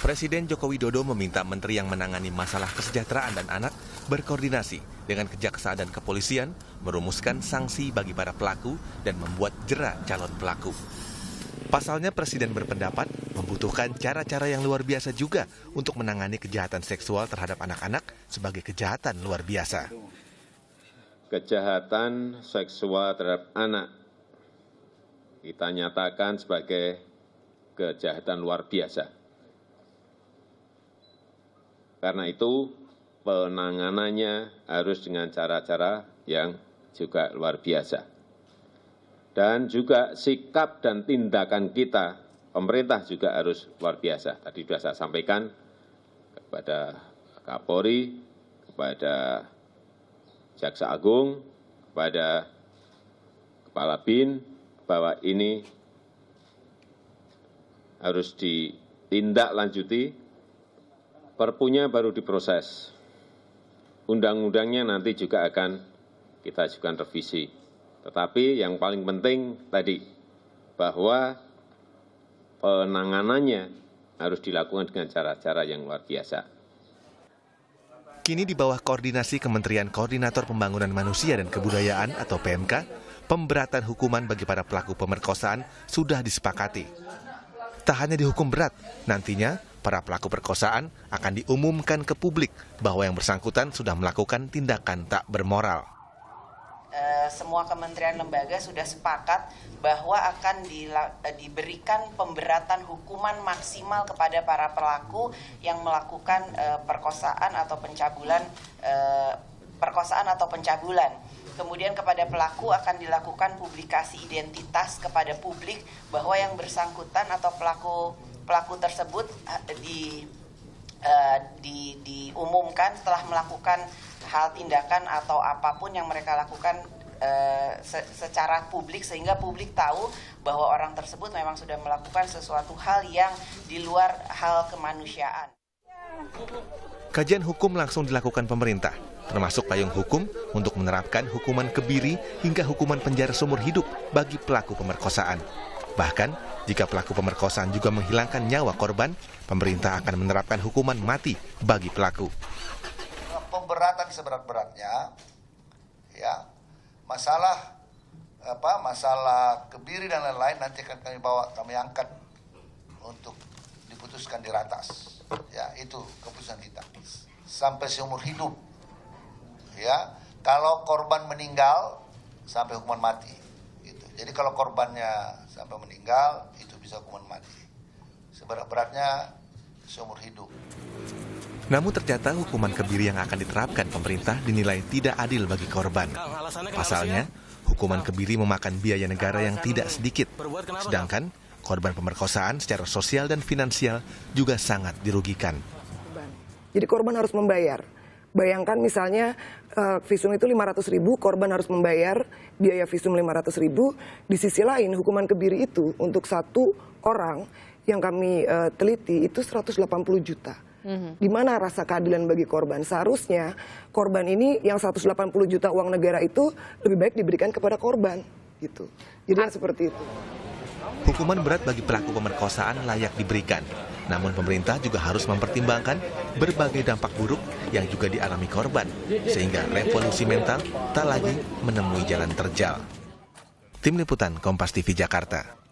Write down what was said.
Presiden Joko Widodo meminta menteri yang menangani masalah kesejahteraan dan anak berkoordinasi dengan kejaksaan dan kepolisian merumuskan sanksi bagi para pelaku dan membuat jera calon pelaku. Pasalnya Presiden berpendapat membutuhkan cara-cara yang luar biasa juga untuk menangani kejahatan seksual terhadap anak-anak sebagai kejahatan luar biasa. Kejahatan seksual terhadap anak kita nyatakan sebagai kejahatan luar biasa. Karena itu penanganannya harus dengan cara-cara yang juga luar biasa. Dan juga sikap dan tindakan kita, pemerintah juga harus luar biasa. Tadi sudah saya sampaikan kepada Kapolri, kepada Jaksa Agung, kepada Kepala BIN, bahwa ini harus ditindaklanjuti. Perpunya baru diproses. Undang-undangnya nanti juga akan kita ajukan revisi. Tetapi yang paling penting tadi, bahwa penanganannya harus dilakukan dengan cara-cara yang luar biasa. Kini di bawah koordinasi Kementerian Koordinator Pembangunan Manusia dan Kebudayaan atau PMK, pemberatan hukuman bagi para pelaku pemerkosaan sudah disepakati. Tak hanya dihukum berat, nantinya para pelaku perkosaan akan diumumkan ke publik bahwa yang bersangkutan sudah melakukan tindakan tak bermoral. Semua kementerian lembaga sudah sepakat bahwa akan diberikan pemberatan hukuman maksimal kepada para pelaku yang melakukan perkosaan atau pencabulan. Kemudian kepada pelaku akan dilakukan publikasi identitas kepada publik bahwa yang bersangkutan atau pelaku tersebut diumumkan setelah melakukan hal tindakan atau apapun yang mereka lakukan secara publik, sehingga publik tahu bahwa orang tersebut memang sudah melakukan sesuatu hal yang di luar hal kemanusiaan. Kajian hukum langsung dilakukan pemerintah, termasuk payung hukum untuk menerapkan hukuman kebiri hingga hukuman penjara seumur hidup bagi pelaku pemerkosaan. Bahkan, jika pelaku pemerkosaan juga menghilangkan nyawa korban, pemerintah akan menerapkan hukuman mati bagi pelaku. Pemberatan seberat-beratnya, ya, masalah kebiri dan lain-lain nanti akan kami angkat untuk diputuskan di ratas. Ya, itu keputusan kita. Sampai seumur hidup. Ya, kalau korban meninggal sampai hukuman mati. Gitu. Jadi kalau korbannya sampai meninggal itu bisa hukuman mati. Seberat-beratnya seumur hidup. Namun ternyata hukuman kebiri yang akan diterapkan pemerintah dinilai tidak adil bagi korban. Pasalnya, hukuman kebiri memakan biaya negara yang tidak sedikit. Sedangkan korban pemerkosaan secara sosial dan finansial juga sangat dirugikan. Jadi korban harus membayar. Bayangkan misalnya visum itu 500.000, korban harus membayar biaya visum 500.000. Di sisi lain hukuman kebiri itu untuk satu orang yang kami teliti itu 180 juta. Di mana rasa keadilan bagi korban? Seharusnya korban ini yang 180 juta uang negara itu lebih baik diberikan kepada korban. Gitu. Jadi seperti itu. Hukuman berat bagi pelaku pemerkosaan layak diberikan. Namun pemerintah juga harus mempertimbangkan berbagai dampak buruk yang juga dialami korban, sehingga revolusi mental tak lagi menemui jalan terjal. Tim Liputan Kompas TV Jakarta.